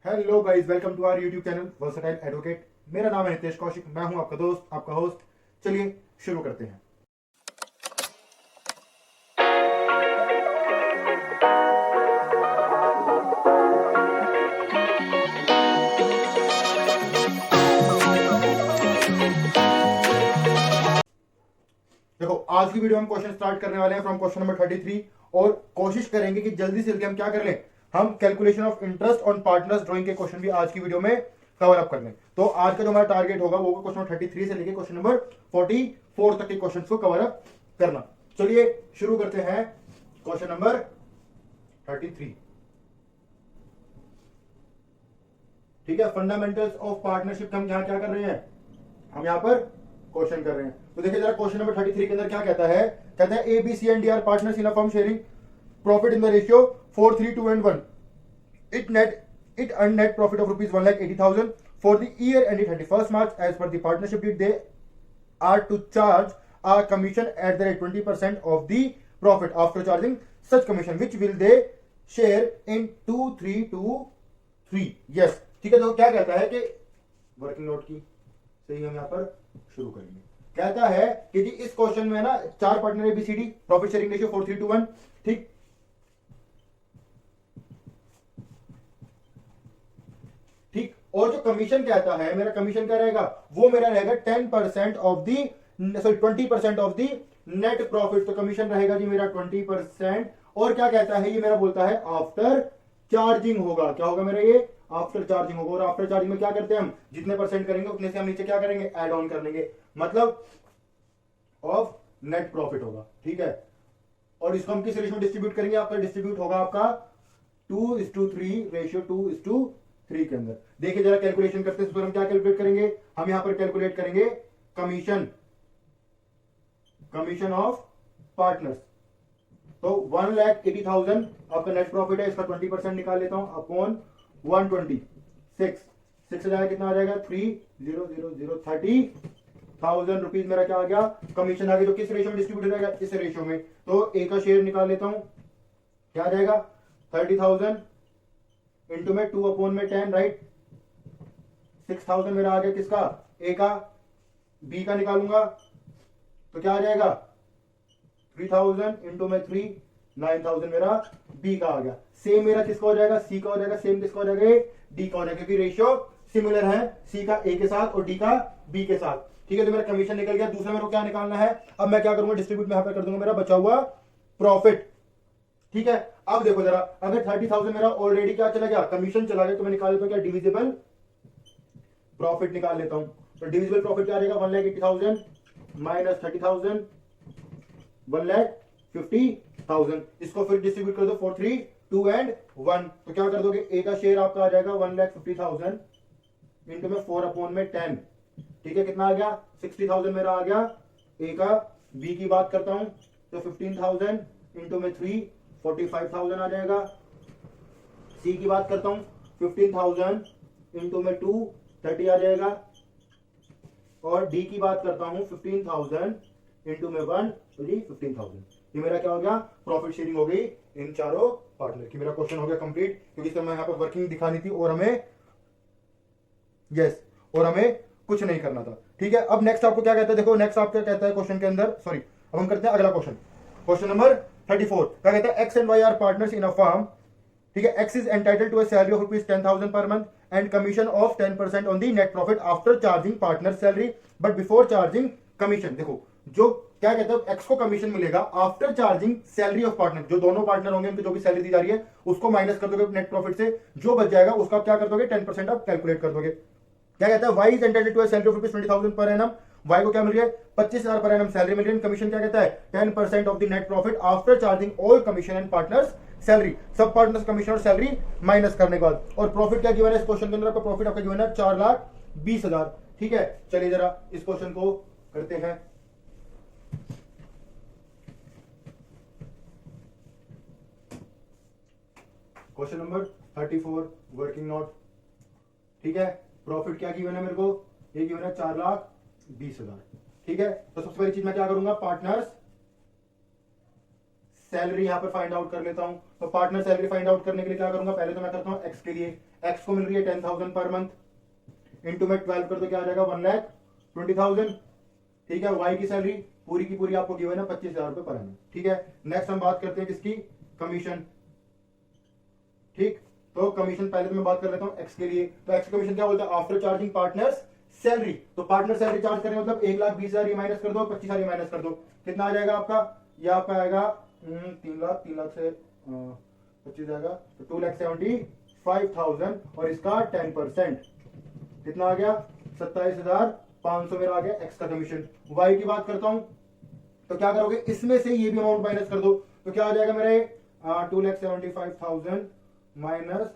Hello guys, welcome to our YouTube channel Versatile Advocate. मेरा नाम है हितेश कौशिक, मैं हूं आपका दोस्त, आपका होस्ट। चलिए शुरू करते हैं। देखो, आज की वीडियो हम क्वेश्चन स्टार्ट करने वाले हैं फ्रॉम क्वेश्चन नंबर 33 और कोशिश करेंगे कि जल्दी से जल्दी हम क्या कर लें, हम calculation of interest on partners drawing के क्वेश्चन भी आज की वीडियो में कवर अप कर लें। तो आज का जो हमारा टारगेट होगा वो क्वेश्चन नंबर 33 से लेकर क्वेश्चन नंबर 44 तक के क्वेश्चन को कवर अप करना। चलिए शुरू करते हैं क्वेश्चन नंबर 33। ठीक है, फंडामेंटल्स ऑफ पार्टनरशिप हम यहाँ क्या कर रहे हैं, हम यहाँ पर क्वेश्चन कर रहे हैं। तो देखिए जरा क्वेश्चन नंबर 33 के अंदर क्या कहता है, कहता है A B C and D are partners in a firm sharing profit in the ratio 4 3 2 and 1. It earned net profit of rupees 1,80,000 for the year ending 31st March. As per the partnership deed, they are to charge a commission at the rate 20% of the profit. After charging such commission, which will they share in 2 3 2 3? Yes, ठीक है। तो क्या कहता है कि working note की सही हम यहाँ पर शुरू करेंगे। कहता है कि जी इस क्वेश्चन में ना चार partner ABCD, profit sharing ratio 4 3 2 1। ठीक, ठीक। और जो कमीशन कहता है, मेरा कमीशन क्या रहेगा, वो मेरा रहेगा 10% of the, sorry 20% of the net profit. तो कमीशन रहेगा जी मेरा 20%। और क्या कहता है, ये मेरा बोलता है आफ्टर चार्जिंग होगा। क्या होगा मेरा, ये आफ्टर चार्जिंग होगा। और आफ्टर चार्जिंग में क्या करते हैं हम, जितने परसेंट करेंगे उतने से हम नीचे क्या करेंगे, एड ऑन कर लेंगे, मतलब ऑफ नेट प्रॉफिट होगा। ठीक है, और इसको हम किस रेशियो में डिस्ट्रीब्यूट करेंगे, आपका डिस्ट्रीब्यूट होगा आपका 2:3 रेशियो 2:3 के अंदर। देखिए जरा कैलकुलेशन करते हैं, हम क्या कैलकुलेट करेंगे, हम यहां पर कैलकुलेट करेंगे कमीशन, कमीशन ऑफ पार्टनर्स। तो 1,80,000 आपका नेट प्रॉफिट है, इसका 20% निकाल लेता हूं अपॉन 126, 6 जाएगा कितना आ जाएगा 30,000 रुपीज मेरा क्या आ गया, कमीशन आ गया, जो किस रेशियो में डिस्ट्रीब्यूट हो जाएगा, इस रेशियो में। तो ए का शेयर निकाल लेता हूं, क्या आ जाएगा 30,000 इंटू में 2/10, राइट। 6,000 मेरा आ गया किसका, ए का। बी का निकालूंगा तो क्या आ जाएगा 3,000 इंटू में 3, 9,000 मेरा बी का आ गया। सेम मेरा किसका हो जाएगा, सी का हो जाएगा। सेम किसका हो जाएगा, डी का हो जाएगा, क्योंकि रेशियो सिमिलर है सी का ए के साथ और डी का बी के साथ। ठीक है, तो मेरा कमीशन निकल गया। दूसरा मेरे को क्या निकालना है, अब मैं क्या करूंगा, डिस्ट्रीब्यूट में यहां पर कर दूंगा मेरा बचा हुआ प्रॉफिट। ठीक है, अब देखो जरा, अगर 30,000 मेरा ऑलरेडी क्या चला गया, कमीशन चला गया, तो मैं निकाल लेता हूं क्या, डिविजिबल प्रॉफिट निकाल लेता हूं। तो डिविजिबल प्रॉफिट क्या आ जाएगा, 1,80,000 माइनस 30,000, 1,50,000। इसको फिर डिस्ट्रीब्यूट कर दो 4 3 2 and 1। तो क्या कर दोगे, ए का शेयर आपका आ जाएगा 1,50,000 इंटू में 4/10। ठीक है, कितना आ गया 60,000 मेरा आ गया ए का। बी की बात करता हूं तो 15,000 इंटू में 3, 45,000 आ जाएगा। सी की बात करता हूं 15,000 इंटू में 2, 30 आ जाएगा। और डी की बात करता हूं 15,000 इंटू में 1, तो जी 15,000। ये मेरा क्या हो गया, प्रॉफिट शेयरिंग हो गई इन चारों पार्टनर की। मेरा क्वेश्चन हो गया कंप्लीट, क्योंकि इसमें यहाँ पर वर्किंग दिखानी थी और हमें और हमें कुछ नहीं करना था। ठीक है, अब नेक्स्ट आपको क्या कहता है, देखो नेक्स्ट आप क्या कहता है क्वेश्चन के अंदर, सॉरी अब हम करते हैं अगला क्वेश्चन। क्वेश्चन नंबर 34 क्या कहता है, X and Y are partners in a firm. ठीक है, X is entitled to a salary of ₹10,000 per month and commission of 10% on the net profit after charging partner salary but before charging commission. देखो जो क्या कहते हैं, X को commission मिलेगा after charging salary of partner. जो दोनों partner होंगे उनको जो भी सैलरी दी जा रही है उसको माइनस कर दोगे नेट प्रॉफिट से, जो बच जाएगा उसका क्या कर दोगे, 10% आप कैलकुलेट कर दोगे। क्या कहता है, Y is entitled to a salary of ₹20,000 per annum. Y को क्या मिल रही है, 25,000 पर एनम सैलरी मिल रही है। कमीशन क्या कहता है, 10% of the net profit after charging all commission and partners salary. सब पार्टनर्स कमीशन और सैलरी माइनस करने के बाद। और प्रॉफिट क्या गिवन है इस क्वेश्चन के अंदर, आपका प्रॉफिट आपका गिवन है 4,20,000। ठीक है, चलिए जरा इस क्वेश्चन को करते हैं। Question number 34 working note. ठीक है, प्रॉफिट क्या गिवन है मेरे को, ये गिवन है 4,20,000। ठीक है, तो सबसे पहली चीज मैं क्या करूंगा, पार्टनर्स सैलरी यहां पर फाइंड आउट कर लेता हूं। तो पार्टनर सैलरी फाइंड आउट करने के लिए क्या करूंगा, पहले तो मैं करता हूँ एक्स के लिए, एक्स को मिल रही है 10,000 पर मंथ, इंटू में 12 कर दो, क्या आ जाएगा 1,20,000। ठीक है, वाई की सैलरी पूरी की पूरी आपको गिवन है 25,000 रुपए पर एनम। ठीक है, नेक्स्ट हम बात करते हैं किसकी, कमीशन। ठीक, तो कमीशन पहले तो मैं बात कर लेता हूं एक्स के लिए, तो एक्स कमीशन क्या बोलता है, आफ्टर चार्जिंग पार्टनर्स सैलरी, तो पार्टनर सैलरी चार्ज करें मतलब 1,20,000 ये माइनस कर दो, 25,000 ये माइनस कर दो, कितना आ जाएगा आपका, ये आपका आएगा 3 लाख से 25 जाएगा तो 2,75,000 और इसका 10% कितना आ गया 27,500 मेरा आ गया एक्स का कमीशन। वाई की बात करता हूं तो क्या करोगे, इसमें से ये भी अमाउंट माइनस कर दो, तो क्या आ जाएगा मेरे 2,75,000 माइनस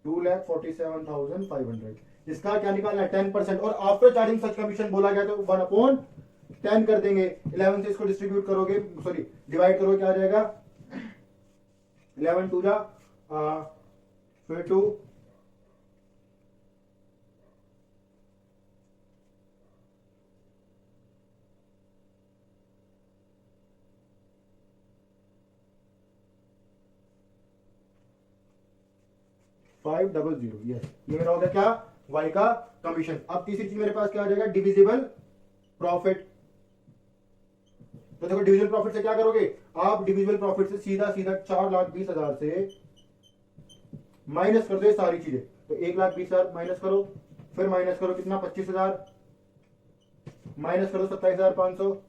2,47,500, इसका क्या निकालना है 10%, और आफ्टर चार्जिंग सच कमीशन बोला गया तो 1/10 कर देंगे, 11 से इसको डिस्ट्रीब्यूट करोगे, सॉरी डिवाइड करोगे, क्या आ जाएगा 11 टू जा फिर 2 500, यस, ये मेरा हो गया क्या, वाई का कमीशन। अब तीसरी चीज मेरे पास क्या आ जाएगा, डिविजिबल प्रॉफिट। तो देखो डिविजिबल प्रॉफिट से क्या करोगे आप, डिविजिबल प्रॉफिट से सीधा सीधा 4,20,000 से माइनस कर दो ये सारी चीजें, तो 1,20,000 माइनस करो, फिर माइनस करो कितना 25,000, माइनस करो 27,500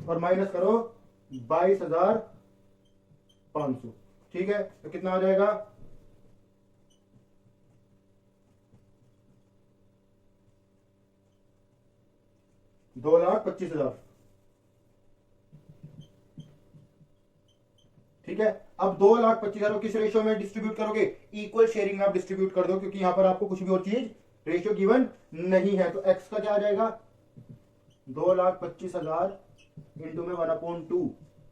और माइनस करो 22,500। ठीक है, तो कितना आ जाएगा 2,25,000। ठीक है, अब 2,25,000 को किस रेशियो में डिस्ट्रीब्यूट करोगे, इक्वल शेयरिंग में आप डिस्ट्रीब्यूट कर दो, क्योंकि यहां पर आपको कुछ भी और चीज रेशियो गिवन नहीं है। तो एक्स का क्या आ जाएगा 2,25,000 इंटू में 1/2,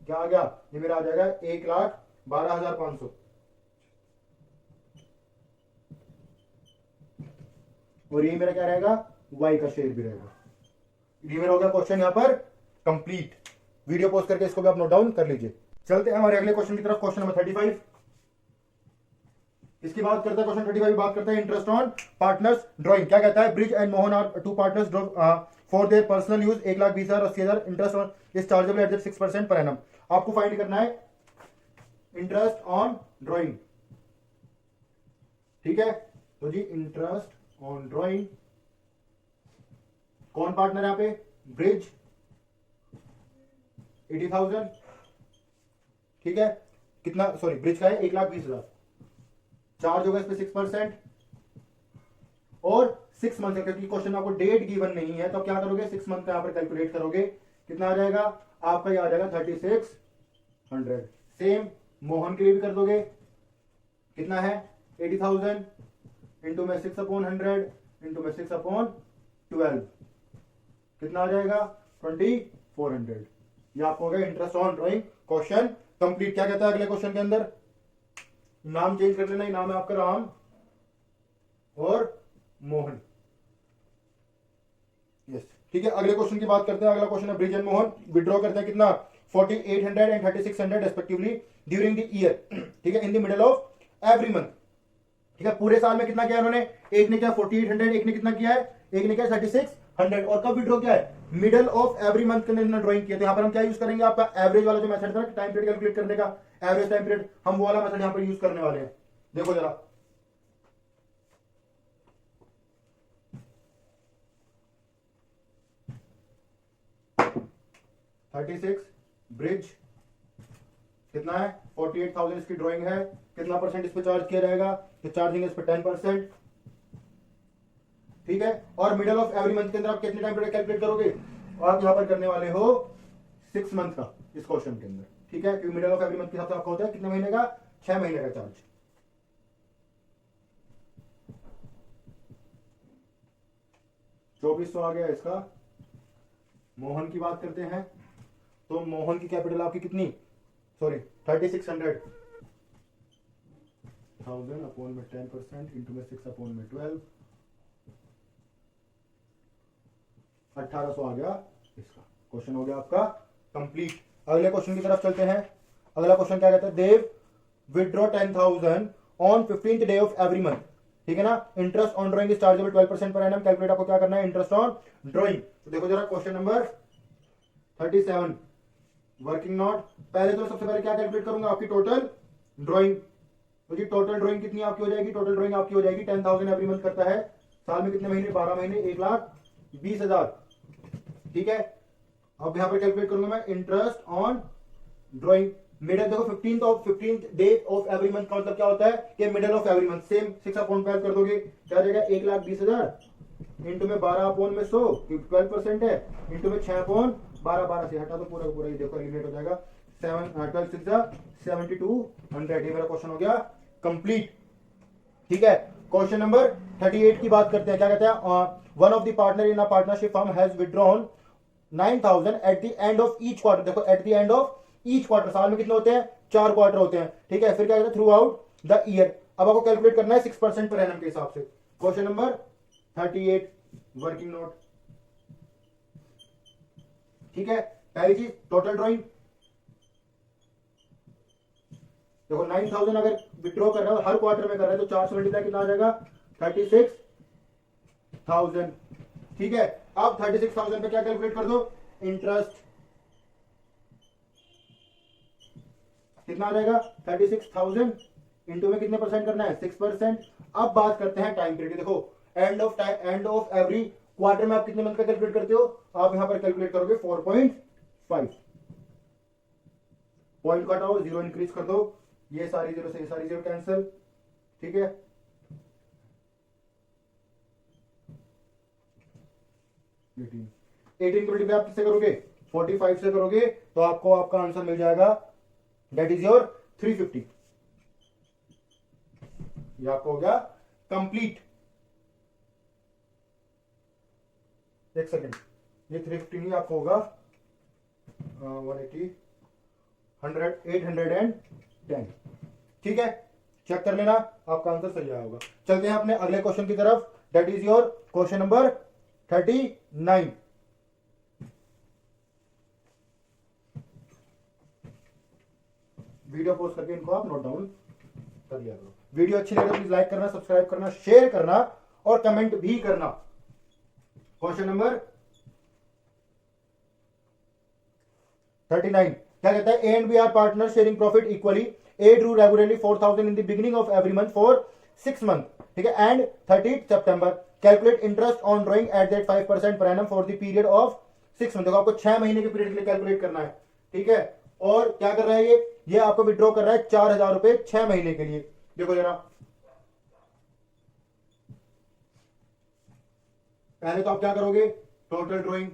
क्या आ गया, ये मेरा आ जाएगा 1,12,500। और ये मेरा क्या रहेगा, वाई का शेयर भी रहेगा। ये मेरा हो गया क्वेश्चन यहां पर कंप्लीट। वीडियो पोस्ट करके इसको भी आप नोट डाउन कर लीजिए। चलते हैं हमारे अगले क्वेश्चन की तरफ, क्वेश्चन नंबर 35। इसकी बात करते हैं क्वेश्चन 35 बात करते हैं इंटरेस्ट ऑन पार्टनर्स ड्राइंग। क्या कहता है, Brij and Mohan are two partners for their personal use 1,20,000 80,000 interest on is chargeable at 6% per annum. आपको फाइंड करना है इंटरेस्ट ऑन ड्राइंग। ठीक है, तो जी इंटरेस्ट ऑन ड्राइंग, कौन पार्टनर यहां पे, ब्रिज 80,000। ठीक है, कितना, सॉरी ब्रिज का है 1,20,000, चार्ज होगा इस पे 6% और 6 मंथ का, क्योंकि क्वेश्चन आपको डेट गिवन नहीं है, तो क्या करोगे 6 मंथ का यहां पर कैलकुलेट करोगे, कितना आ जाएगा आपका, ये आ जाएगा 3,600। सेम मोहन के लिए भी कर दोगे, कितना है 80,000 इंटू में 6/100 इंटू में 6/12, कितना आ जाएगा 2,400। ये आपको हो गया interest on drawing question complete. क्या कहता है अगले क्वेश्चन के अंदर, नाम चेंज कर लेना, नाम है आपका राम और मोहन। यस, ठीक है, अगले क्वेश्चन की बात करते हैं। अगला क्वेश्चन है ब्रिज एंड मोहन विड्रॉ करते हैं कितना 4,800 and 3,600 respectively during the year. ठीक है, in the middle of every month. ठीक है, पूरे साल में कितना किया उन्होंने, एक ने किया 4,800, एक ने कितना किया है, एक ने किया 3,600, और कब विड्रॉ किया है, मिडल ऑफ एवरी मंथ के अंदर ड्राइंग किया। तो यहां पर हम क्या यूज करेंगे, आपका एवरेज वाला जो मेथड था टाइम पीरियड कैलकुलेट करने का, एवरेज टाइम पीरियड, हम वो वाला मेथड यहां पर यूज करने वाले हैं। देखो जरा, ब्रिज कितना है 48,000 इसकी ड्राइंग है, कितना परसेंट इस पे चार्ज किया जाएगा, तो चार्जिंग इस पे 10%। ठीक है, और मिडल ऑफ एवरी मंथ के अंदर आप कितने टाइम पीरियड कैलकुलेट करोगे, आप यहां पर करने वाले हो 6 मंथ का इस क्वेश्चन के अंदर। ठीक है, क्योंकि मिडल ऑफ एवरी मंथ के हिसाब से आपका होता है कितने महीने का, 6 महीने का चार्ज। 2,400 आ गया इसका। मोहन की बात करते हैं, तो मोहन की कैपिटल आपकी कितनी, सॉरी 3,600 1000 अपॉन में 10% इंटू में 6/12, 1800 आ गया इसका। क्वेश्चन हो गया आपका कंप्लीट। अगले क्वेश्चन की तरफ चलते हैं। अगला क्वेश्चन क्या कहता है, Dev withdraw 10,000 on 15th day of every month, ठीक है ना। Interest on drawing is chargeable 12% per annum. Calculate आपको क्या करना है, इंटरेस्ट ऑन ड्रॉइंग। तो देखो जरा क्वेश्चन नंबर 37 वर्किंग नोट। पहले तो सबसे पहले क्या कैलकुलेट करूंगा, आपकी टोटल ड्रॉइंग। तो जी टोटल ड्रॉइंग कितनी आपकी हो जाएगी, टोटल ड्रॉइंग आपकी हो जाएगी 10,000 एवरी मंथ करता है। साल में कितने महीने, 12 महीने, 1,20,000, ठीक है। अब यहां पर कैलकुलेट करूंगा मैं इंटरेस्ट ऑन ड्रॉइंग। मिडल देखो 15th day of every month का मतलब क्या होता है कि middle of every month. Same 6/12 कर दोगे, क्या आ जाएगा 1,20,000 इंटू में 12/100 12% है, इंटू में 6/12 से हटा दो पूरा पूरा, ये देखो एलिमिनेट हो जाएगा। 7 12 6 7200। ये मेरा क्वेश्चन हो गया कंप्लीट, ठीक है। क्वेश्चन नंबर 38 की बात करते हैं। क्या कहते हैं, one of the partner in a partnership firm has withdrawn 9,000 at the end of each quarter. देखो at the end of each quarter, साल में कितने होते हैं, 4 क्वार्टर होते हैं, ठीक है। फिर क्या कहते हैं, थ्रू आउट द ईयर। अब आपको कैलकुलेट करना है 6% पर एनम के हिसाब से। क्वेश्चन नंबर 38 वर्किंग नोट, ठीक है। पहली चीज टोटल ड्रॉइंग, देखो 9,000 अगर विड्रॉ कर रहा है हर क्वार्टर में कर रहा है तो 4 से मल्टीप्लाई कितना आ जाएगा, 36,000, ठीक है। अब 36,000 पे क्या कैलकुलेट कर दो, इंटरेस्ट कितना आ जाएगा 36,000 इंटू में कितने परसेंट करना है, 6%। अब बात करते हैं टाइम पीरियड। देखो एंड ऑफ एवरी क्वार्टर में आप कितने मंथ का कैलकुलेट करते हो, आप यहां पर कैलकुलेट करोगे 4.5। पॉइंट घटाओ, 0 इंक्रीज कर दो, ये सारी 0 से ये सारी 0 कैंसिल, ठीक है। एटीन को आप किससे करोगे, 45 से करोगे तो आपको आपका आंसर मिल जाएगा, दैट इज योर 350। ये आपको हो गया कंप्लीट। एक सेकेंड, ये 350 नहीं आपको होगा 180 100 810, ठीक है। चेक कर लेना, आपका आंसर सही आया होगा। चलते हैं अपने अगले क्वेश्चन की तरफ, that is your question number 39। Video post करके इनको आप नोट डाउन कर लिया करो। वीडियो अच्छी लगे तो प्लीज लाइक करना, सब्सक्राइब करना, शेयर करना और कमेंट भी करना। क्वेश्चन नंबर 39 क्या कहता है, A and B are partner sharing profit equally. A drew regularly 4,000 in the beginning of every month for 6 month, ठीक है, and 30 September. Calculate interest on drawing at that 5% per annum for the period of 6 month. देखो आपको 6 महीने के period के लिए calculate करना है, ठीक है। और क्या कर रहा है ये आपको विड्रॉ कर रहा है 4,000 रुपए 6 महीने के लिए। देखो जरा, पहले तो आप क्या करोगे, टोटल ड्रॉइंग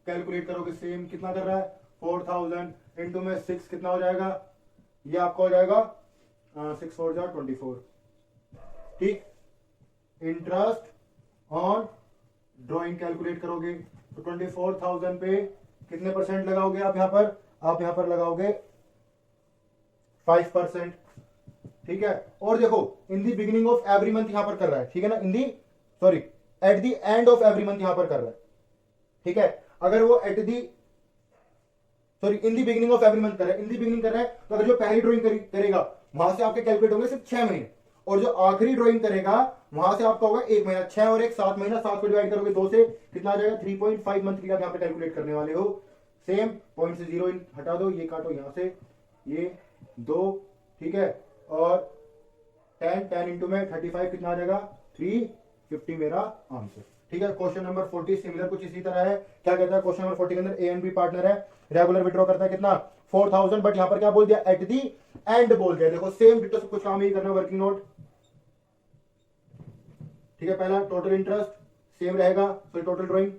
कैलकुलेट करोगे। सेम कितना कर रहा है 4,000 इंटू में 6 कितना हो जाएगा, ये आपका हो जाएगा 6 4 24, ठीक। इंटरेस्ट ऑन ड्रॉइंग कैलकुलेट करोगे तो 24,000 पे कितने परसेंट लगाओगे आप यहां पर लगाओगे 5%, ठीक है। और देखो in the beginning of every month यहां पर कर रहा है, ठीक है ना, at the end of every month यहां पर कर रहा है, ठीक है। अगर वो in the beginning of every month कर रहा है, इन दी बिगिनिंग कर रहा है तो अगर जो पहली ड्रॉइंग करेगा वहां से आपके कैलकुलेट होंगे सिर्फ 6 महीने, और जो आखिरी ड्रॉइंग करेगा वहां से आपका होगा 1 महीना। 6 और 1 7 महीना, 7 को डिवाइड करोगे 2 से कितना आ जाएगा 3.5 मंथ की आप यहां पर कैलकुलेट करने वाले हो। सेम पॉइंट से 0 हटा दो, ये काटो यहां से, ये 2, ठीक है। और 10 इंटू में 35 कितना आ जाएगा 350 मेरा आंसर, ठीक है। क्वेश्चन नंबर 40 सिमिलर कुछ इसी तरह है। क्या कहता है क्वेश्चन नंबर 40 के अंदर, ए एंड बी पार्टनर है, रेगुलर विड्रॉ करता है कितना 4,000, बट यहां पर क्या बोल दिया, एट दी एंड बोल दिया। देखो सेम डिटो सब कुछ काम ही करना, वर्किंग नोट, ठीक है। पहला टोटल इंटरेस्ट सेम रहेगा, तो टोटल ड्रॉइंग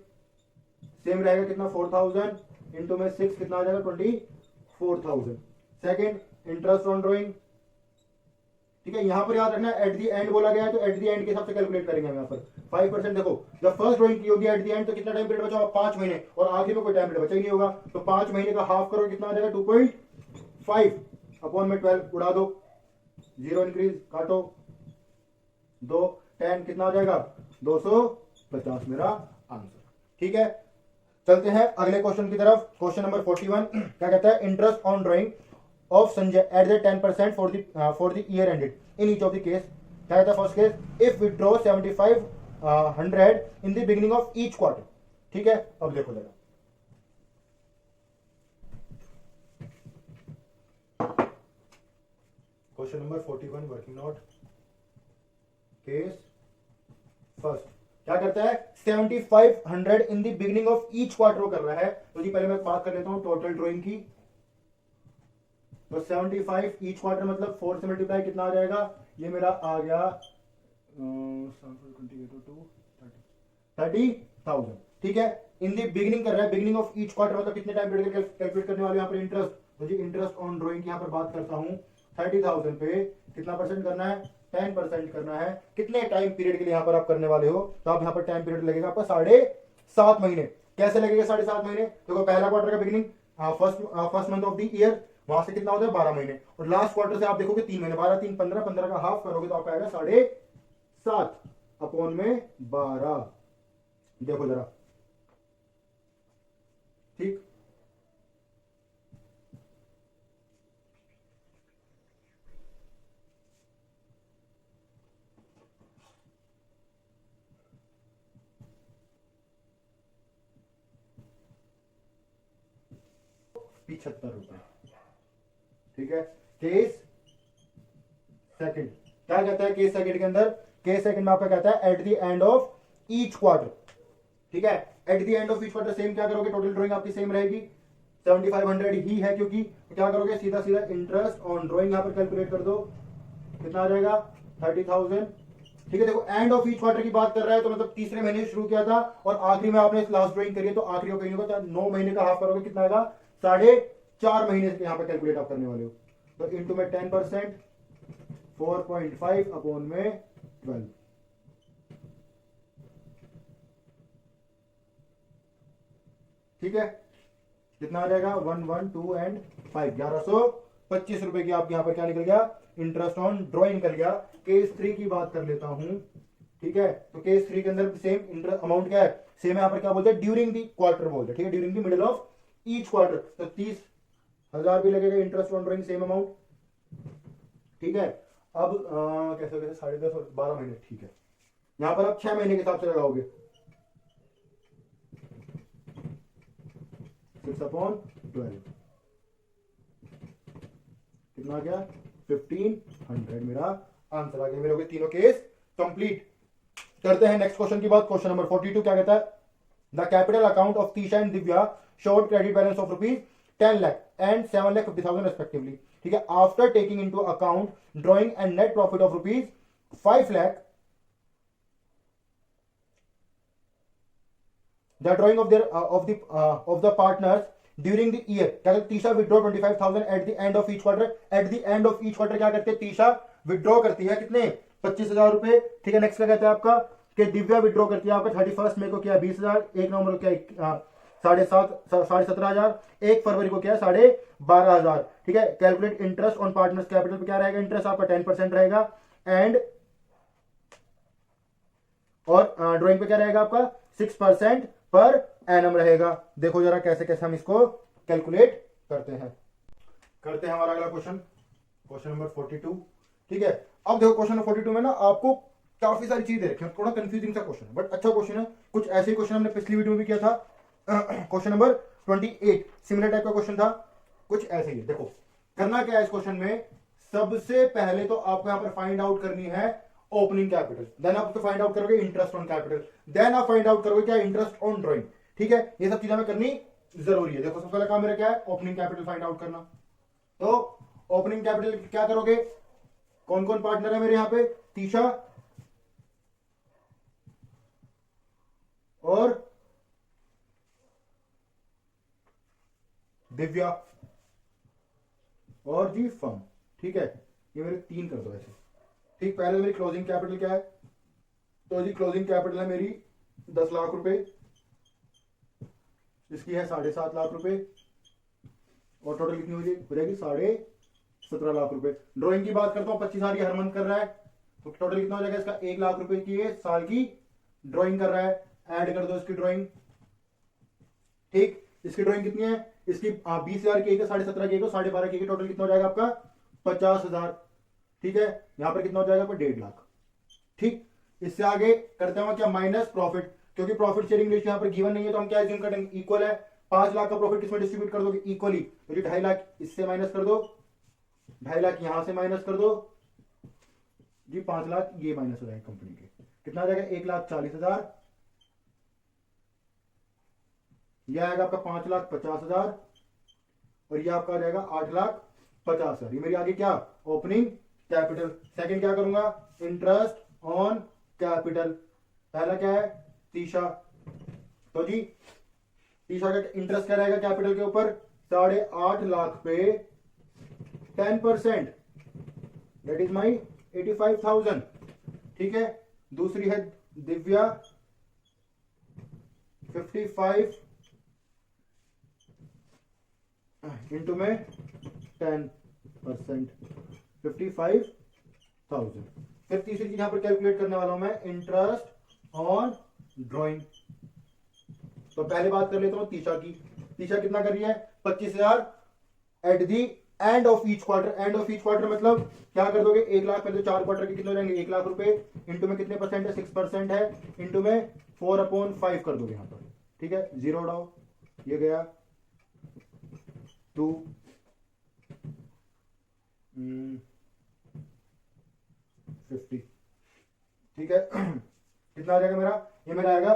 सेम रहेगा कितना 4,000 इंटू में 6 कितना आ जाएगा 24,000। सेकेंड इंटरेस्ट ऑन ड्रॉइंग, ठीक है। यहां पर याद रखना एट दी एंड बोला गया है तो एट दी एंड के हिसाब से कैलकुलेट करेंगे हम यहां पर 5%। देखो जब फर्स्ट ड्रॉइंग की होगी एट दी एंड तो कितना टाइम पीरियड बचा होगा 5 महीने, और आखिर में कोई टाइम पीरियड बचा ही नहीं होगा, तो 5 महीने का हाफ करो कितना आ जाएगा 2.5 अपॉन में 12 उड़ा दो, 0 इंक्रीज काटो, 2 10 कितना आ जाएगा 250 मेरा आंसर, ठीक है। चलते हैं अगले क्वेश्चन की तरफ। क्वेश्चन नंबर 41 क्या कहता है, interest on drying of Sanjay at the 10% for the year ended in each of the case. क्या कहता है, first case if withdraw 7500 in the beginning of each quarter. ठीक है, अब देखो जरा, question number 41 working note case first क्या करता है, 7500 इन the beginning of each quarter कर रहा है। तो जी पहले मैं बात कर लेता हूं टोटल ड्राइंग की। तो 75 ईच क्वार्टर मतलब 4 से मल्टीप्लाई कितना आ जाएगा, ये मेरा आ गया 30,000। ठीक है, इन दी बिगिनिंग कर रहा है, बिगिनिंग ऑफ ईच क्वार्टर मतलब कितने टाइम पीरियड कैलकुलेट करने वाले यहाँ पर इंटरेस्ट। तो जी इंटरेस्ट ऑन ड्राइंग की यहाँ पर बात करता हूँ, 30,000 पे कितना परसेंट करना है, 10% करना है। कितने टाइम पीरियड के लिए यहाँ पर आप करने वाले हो, तो आप यहाँ पर टाइम पीरियड लगेगा आपका 7.5 महीने। कैसे लगेगा 7.5 महीने, तो पहला क्वार्टर का beginning first month of the year, वहां से कितना होता है 12 महीने, और लास्ट क्वार्टर से आप देखोगे 3 महीने, 12 3 15, 15 का हाफ करोगे तो आपका आएगा 7.5 अपॉन में 12। देखो जरा, ठीक, ₹75। ठीक है, केस सेकंड क्या कहता है, केस सेकंड के अंदर, केस सेकंड में आपका कहता है eight the end of each quarter. ठीक है, eight the end of each quarter same क्या करोगे, टोटल ड्राइंग आपकी सेम रहेगी, 7500 ही है क्योंकि, तो क्या करोगे सीधा सीधा इंटरेस्ट ऑन ड्राइंग यहां पर कैलकुलेट कर दो, कितना आ जाएगा 30,000। ठीक है, देखो एंड ऑफ ईच क्वार्टर की बात कर रहा है तो मतलब तीसरे महीने शुरू किया था और आखिरी में आपने लास्ट ड्राइंग करी है, तो आखिरी महीने को 9 महीने का हाफ करोगे कितना आएगा, 4.5 महीने से यहाँ पर कैलकुलेट आप करने वाले हो। तो इंटू में 10%, 4.5 अपॉन में 12। ठीक है, कितना आ जाएगा 112 एंड 5, 1125 रुपए की आपके यहाँ पर क्या निकल गया, इंटरेस्ट ऑन ड्राइंग निकल गया। केस 3 की बात कर लेता हूं। ठीक है, तो केस 3 के अंदर सेम इंटरेस्ट अमाउंट क्या है, सेम यहाँ पर क्या बोलते हैं, ड्यूरिंग दी क्वार्टर बोलते हैं। ठीक है, during the middle of each quarter, तो 30,000 भी लगेगा interest on drawing, same amount. ठीक है, अब कैसे कैसे 10.5 और 12 महीने। ठीक है, यहां पर आप 6 महीने के हिसाब से लगाओगे, 6/12 कितना गया 1500, मेरा आंसर आ गया। मेरे हो गए तीनों केस कंप्लीट। करते हैं नेक्स्ट क्वेश्चन की बात। क्वेश्चन नंबर 42 क्या कहता है, the capital account of Tisha and Divya showed credit balance of ₹10 lakh and 7,50,000 respectively. ठीक है, after taking into account drawing and net profit of ₹5 lakh, the drawing of their of the partners during the year। क्या कहते, Tisha withdraw 25,000 eight the end of each quarter. Eight the end of each quarter क्या करते हैं, Tisha withdraw करती है कितने, 25,000 रुपए। ठीक है, नेक्स्ट क्या कहता है आपका, कि दिव्या विड्रॉ करती है आपका 31 मई को क्या 20,000, 1 नवंबर को क्या 17,500, 1 फरवरी को क्या 12,500। ठीक है, calculate interest on partners capital पे क्या रहेगा, इंटरेस्ट आपका 10% रहेगा, एंड और ड्राइंग पे क्या रहेगा आपका 6% पर एनम रहेगा। देखो जरा कैसे कैसे हम इसको कैलकुलेट करते हैं। करते हैं हमारा अगला क्वेश्चन, क्वेश्चन नंबर 42। ठीक है, अब देखो क्वेश्चन नंबर 42 में ना आपको काफी सारी चीजें रखी हैं, थोड़ा कंफ्यूजिंग सा क्वेश्चन है बट अच्छा क्वेश्चन है। कुछ ऐसे क्वेश्चन हमने पिछली वीडियो में भी किया था। क्वेश्चन नंबर 28 सिमिलर टाइप का क्वेश्चन था, कुछ ऐसे ही। देखो करना क्या है इस क्वेश्चन में, सबसे पहले तो आपको यहां पर फाइंड आउट करनी है ओपनिंग कैपिटल, देन आप फाइंड आउट करोगे इंटरेस्ट ऑन कैपिटल, देन आप फाइंड आउट करोगे क्या इंटरेस्ट ऑन ड्राइंग। ठीक है, ये सब चीजें हमें करनी जरूरी है। देखो सबसे पहला काम मेरा क्या है, ओपनिंग कैपिटल फाइंड आउट करना। तो ओपनिंग कैपिटल क्या करोगे, कौन कौन पार्टनर है मेरे यहां पे, तीशा और दिव्या और जी फर्म। ठीक है, ये मेरे 3 कर दो ऐसे। ठीक, पहले मेरी क्लोजिंग कैपिटल क्या है, तो जी क्लोजिंग कैपिटल है मेरी 10 लाख रुपए, इसकी है 7.5 लाख रुपए, और टोटल कितनी हो जाएगी 17.5 लाख रुपए। ड्राइंग की बात करता हूं 25,000 हर मंथ कर रहा है, तो टोटल कितना हो जाएगा इसका 1 लाख रुपए की साल की ड्राइंग कर रहा है। ऐड कर दो इसकी ड्राइंग, ठीक, इसकी ड्राइंग कितनी है, इसकी 20,000 की है, 17.5 की है, 12.5 की है, टोटल कितना हो जाएगा आपका 50,000। ठीक है, यहां पर कितना हो जाएगा आपका 1.5 लाख। ठीक, इससे आगे करते हैं क्या, माइनस प्रॉफिट, क्योंकि प्रॉफिट शेयरिंग रेशियो यहाँ पर गिवन नहीं है तो हम क्या एज्यूम करेंगे, इक्वल है। 5 लाख का प्रॉफिट किसमें डिस्ट्रीब्यूट कर दोगे, इक्वली, तो जी 2.5 लाख इससे माइनस कर दो, 2.5 लाख यहां से माइनस कर दो जी, 5 लाख ये माइनस हो जाएगा कंपनी के, कितना आ जाएगा 1,40,000, यह आएगा आपका 5,50,000 और ये आपका आ जाएगा 8,50,000। ये मेरी आगे क्या, ओपनिंग कैपिटल। सेकंड क्या करूंगा, इंटरेस्ट ऑन कैपिटल। पहला क्या है, तीसरा, तो जी तीसरा का इंटरेस्ट क्या रहेगा कैपिटल के ऊपर, 8.5 लाख पे 10%, दैट इज माई 85,000। ठीक है, दूसरी है दिव्या, 55 इंटू में 10%, 55,000। फिर तीसरी चीज यहां पर कैलकुलेट करने वाला हूं मैं, इंटरेस्ट ऑन ड्रॉइंग। तो पहले बात कर लेता हूं तीसरा की। तीसरा कितना कर रही है, 25,000 eight the end of each quarter. And of each quarter मतलब क्या कर दोगे, 1 लाख पहले तो 4 क्वार्टर के कितने हो जाएंगे, 1 लाख रुपए, इंटू में कितने परसेंट है, 6% है, इंटू में 4/5 कर दोगे यहां पर। ठीक है, जीरो उड़ाओ, ये गया 2 50। ठीक है, कितना आ जाएगा मेरा, ये मेरा आएगा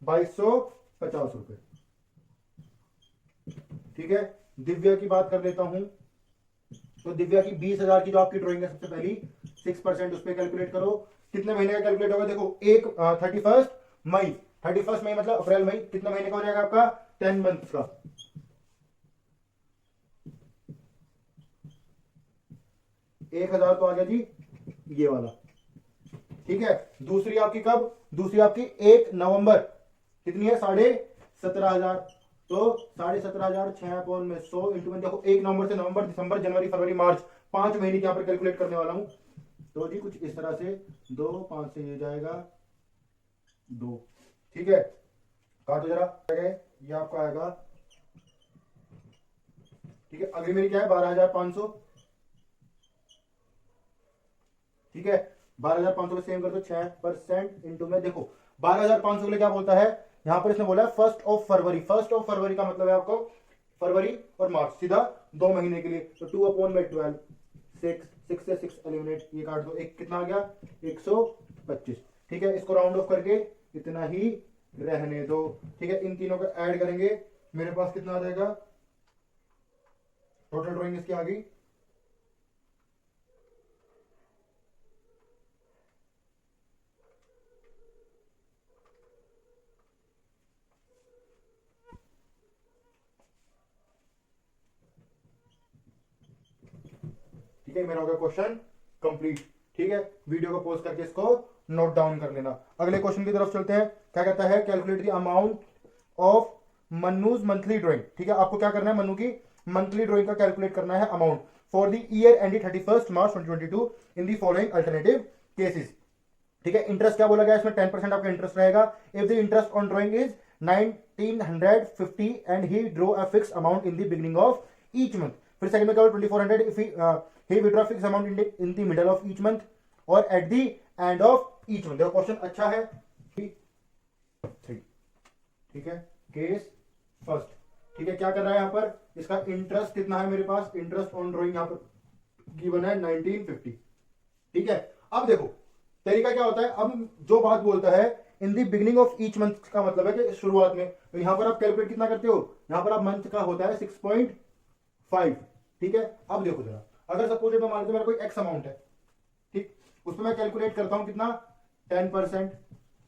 2,250 रुपए। ठीक है, दिव्या की बात कर लेता हूं, तो दिव्या की 20,000 की जो आपकी ड्राइंग है सबसे पहली, 6% उस पर कैलकुलेट करो, कितने महीने का कैलकुलेट होगा, देखो एक 31 मई मतलब अप्रैल मई, कितने महीने का हो जाएगा आपका 10 मंथ का। 1,000 तो आ गया जी ये वाला। ठीक है, दूसरी आपकी कब, दूसरी आपकी 1 नवंबर, कितनी है 17,500, तो 17,500 6 में 100 इंटू में, देखो 1 नवंबर से नवंबर दिसंबर जनवरी फरवरी मार्च 5 महीने की यहां पर कैलकुलेट करने वाला हूं। तो जी कुछ इस तरह से 2 5 से ये जाएगा 2। ठीक है, काटो जरा, ये आपका आएगा। ठीक है, अगली मेरी क्या है 12,500। ठीक है, 12,500 में सेम कर दो 6% इंटू में, देखो 12,500 के लिए क्या बोलता है यहां पर, इसने बोला है 1 फरवरी। 1 फरवरी का मतलब है आपको फरवरी और मार्च, सीधा 2 महीने के लिए, तो 2/12, 6 से 6 एलिमिनेट, ये काट दो, एक कितना आ गया 125। ठीक है, इसको राउंड ऑफ करके इतना ही रहने दो। ठीक है, इन तीनों को ऐड करेंगे, मेरे पास कितना आ जाएगा, टोटल ड्राइंग इसकी आ गई ठीक है, मेरा हो गया क्वेश्चन कंप्लीट। ठीक है, वीडियो को पॉज करके इसको नोट डाउन कर लेना। अगले क्वेश्चन की तरफ चलते हैं, क्या कहता है, calculate the amount of Mannu's monthly drawing. ठीक है, आपको क्या करना है, मन्नू की मंथली ड्राइंग का कैलकुलेट करना है amount for the year ending 31 March 2022 in the following alternative cases. ठीक है, इंटरेस्ट क्या बोला गया इसमें, 10% आपका इंटरेस्ट रहेगा if the interest on drawing is 1950 and he drew a fixed amount in the beginning of each month. फिर second में क्या होगा 2400 if he withdraw fixed amount in the middle of each month or at the end of each month। देखो question अच्छा है। 3 ठीक है, case first. ठीक है, क्या कर रहा है यहां पर, इसका इंटरेस्ट कितना है मेरे पास, इंटरेस्ट ऑन ड्राइंग यहां पर गिवन है 1950। ठीक है, अब देखो तरीका क्या होता है, अब जो बात बोलता है in the beginning of each month का मतलब है कि शुरुआत में, तो यहां पर आप कैलकुलेट कितना करते हो, यहां पर आप मंथ का होता है 6.5। ठीक है, अब देखो जरा, अगर सपोज मैं मान लेता हूं मेरा कोई एक्स अमाउंट है, ठीक, उस पर मैं कैलकुलेट करता हूं कितना 10%।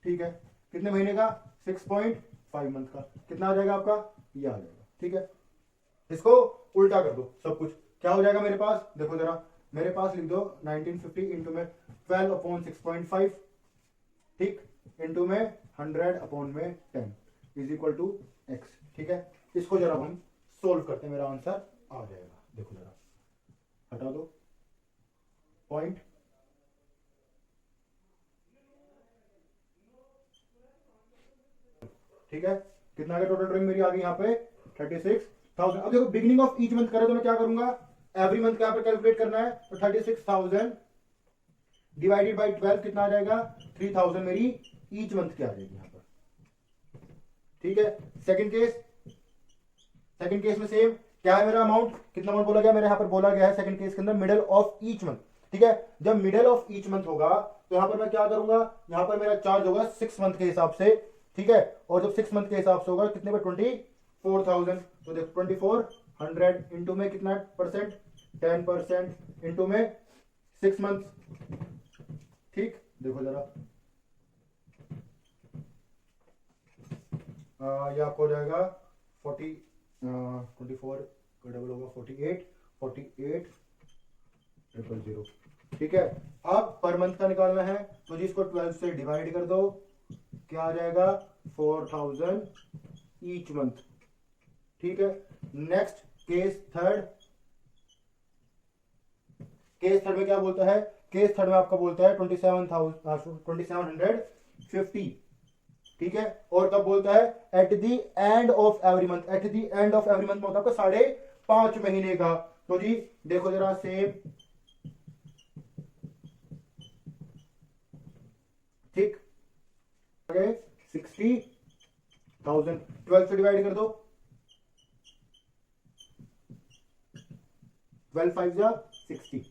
ठीक है, कितने महीने का 6.5 मंथ का, कितना आ जाएगा आपका, ये आ जाएगा। ठीक है, इसको उल्टा कर दो सब कुछ, क्या हो जाएगा मेरे पास, देखो जरा मेरे पास लिख दो 1950 इंटू में 12/6.5, ठीक, इंटू में 100/10 इज इक्वल टू एक्स। ठीक है, इसको जरा हम सोल्व करते हैं, मेरा आंसर आ जाएगा। देखो जरा हटा दो पॉइंट, ठीक है, कितना आ गया टोटल ड्राइंग मेरी आ गई यहाँ पे 36,000। अब देखो बिगिनिंग ऑफ ईच मंथ करे तो मैं क्या करूंगा, एवरी मंथ का यहाँ पे कैलकुलेट करना है, तो 36,000 डिवाइडेड बाई 12 कितना आ जाएगा, 3,000 मेरी ईच मंथ की आ जाएगी यहाँ पर। ठीक है, सेकंड केस में सेम क्या है मेरा अमाउंट, कितना अमाउंट बोला गया मेरे यहाँ पर बोला गया है सेकंड केस के अंदर मिडल ऑफ ईच मंथ। ठीक है, जब मिडल ऑफ ईच मंथ होगा तो यहाँ पर मैं क्या करूंगा, यहाँ पर मेरा चार्ज होगा 6 मंथ के हिसाब से। ठीक है, और जब 6 मंथ के हिसाब से होगा कितने पे 24,000, तो देखो 2400 इंटू में कितना परसेंट, 10% इंटू में 6 मंथ। ठीक, देखो जरा ये आपको हो जाएगा 24 का डबल होगा 48,000। ठीक है, अब पर मंथ का निकालना है तो जिसको 12 से डिवाइड कर दो, क्या आ जाएगा 4,000 ईच मंथ। ठीक है, नेक्स्ट केस थर्ड में क्या बोलता है, केस थर्ड में आपका बोलता है 2750। ठीक है, और कब बोलता है, eight the end of every month. Eight the end of every month में होता है आपका 5.5 महीने का। तो जी देखो जरा सेम, ठीक, 60,000 12 से डिवाइड कर दो, 12 5 जा 60,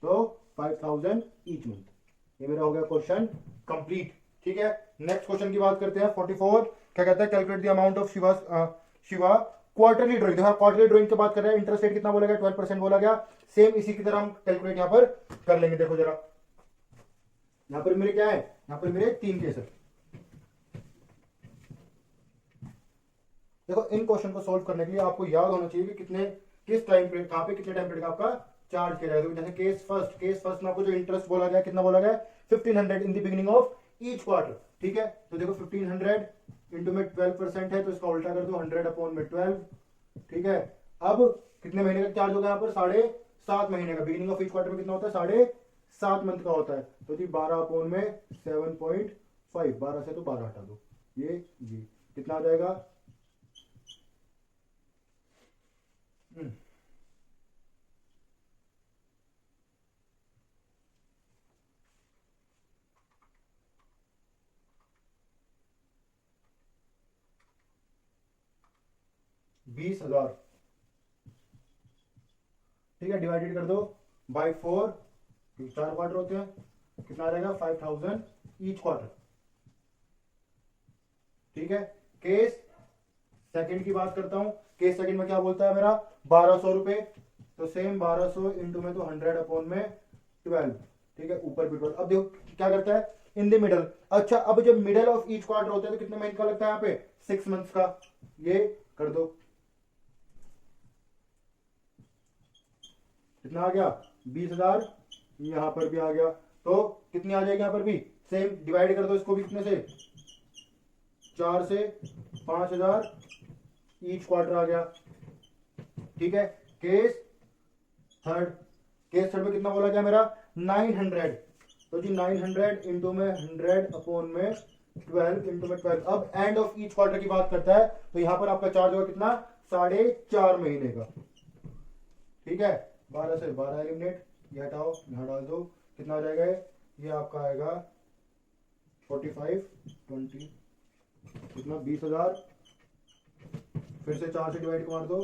तो 5,000 ईच मंथ। ये मेरा हो गया क्वेश्चन कंप्लीट। ठीक है, नेक्स्ट क्वेश्चन की बात करते हैं 44। क्या कहता है, calculate the amount of Shiva quarterly drawing. देखो क्वार्टरली ड्राइंग की बात कर रहे हैं, इंटरेस्ट रेट कितना बोला गया, 12% बोला गया। सेम इसी की तरह हम कैलकुलेट यहां पर कर लेंगे। देखो जरा यहां पर मेरे क्या है, यहां पर मेरे 3 केस है। देखो इन क्वेश्चन को सोल्व करने के लिए आपको याद होना चाहिए कि किस टाइम पीरियड, कहां पे कितने टाइम पीरियड का आपका चार्ज किया जाएगा। जैसे केस फर्स्ट में आपको जो इंटरेस्ट बोला गया, कितना बोला गया, 1500 इन the beginning of each quarter. ठीक है, तो देखो 1500 इंटू में 12% है, तो इसका उल्टा कर दो 100/12। ठीक है, अब कितने महीने का चार्ज होगा यहाँ पर, 7.5 महीने का। बिगिनिंग ऑफ ईच क्वार्टर में कितना होता है, 7.5 मंथ का होता है। तो जी 12/7.5, 12 से तो 12 हटा दो, ये कितना आ जाएगा, 20,000। ठीक है, डिवाइडेड कर दो बाई 4, 4 क्वार्टर होते हैं, कितना आ जाएगा 5,000 ईच क्वार्टर। ठीक है, केस सेकंड की बात करता हूं। केस सेकंड में क्या बोलता है मेरा, 1200 रुपए, तो सेम 1200 इंटू में तो 100/12। ठीक है, ऊपर भी 12। अब देखो क्या करता है, इन द मिडल। अच्छा, अब जब मिडल ऑफ ईच क्वार्टर होता है तो कितने महीने का लगता है यहाँ पे, 6 मंथ्स का। ये कर दो, कितना आ गया 20,000, यहां पर भी आ गया, तो कितनी आ जाएगी यहां पर भी सेम, डिवाइड कर दो इसको भी, कितने से, 4 से 5,000 ईच क्वार्टर आ गया। ठीक है, केस थर्ड में कितना बोला गया मेरा, 900। तो जी 900 इंटू में 100/12 इंटू में 12। अब एंड ऑफ ईच क्वार्टर की बात करता है, तो यहां पर आपका चार्ज होगा कितना, 4.5 महीने का। ठीक है, 12 से 12 एलिमिनेट, ये हटाओ, यहां डाल दो, कितना आ जाएगा, ये आपका आएगा 45 20, कितना 20,000, फिर से 4 से डिवाइड मार दो,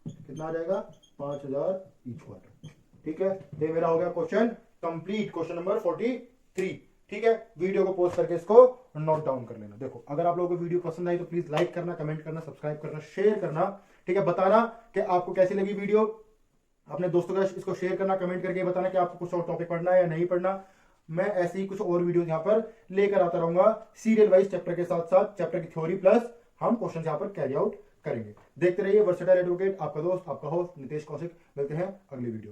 कितना आ जाएगा 5,000 ईच क्वार्टर। ठीक है, ये मेरा हो गया क्वेश्चन कंप्लीट, क्वेश्चन नंबर 43। ठीक है, वीडियो को पोस्ट करके इसको नोट डाउन कर लेना। देखो अगर आप लोगों को वीडियो पसंद आई तो प्लीज लाइक करना, कमेंट करना, सब्सक्राइब करना, शेयर करना। ठीक है, बताना कि आपको कैसी लगी वीडियो, अपने दोस्तों का इसको शेयर करना, कमेंट करके बताना कि आपको कुछ और टॉपिक पढ़ना है या नहीं पढ़ना। मैं ऐसे ही कुछ और वीडियो यहाँ पर लेकर आता रहूंगा, सीरियल वाइज चैप्टर के साथ साथ, चैप्टर की थ्योरी प्लस हम क्वेश्चन यहाँ पर कैरी आउट करेंगे। देखते रहिए वर्सेटाइल एडवोकेट, आपका दोस्त, आपका होस्ट नितेश कौशिक। मिलते हैं अगली वीडियो में।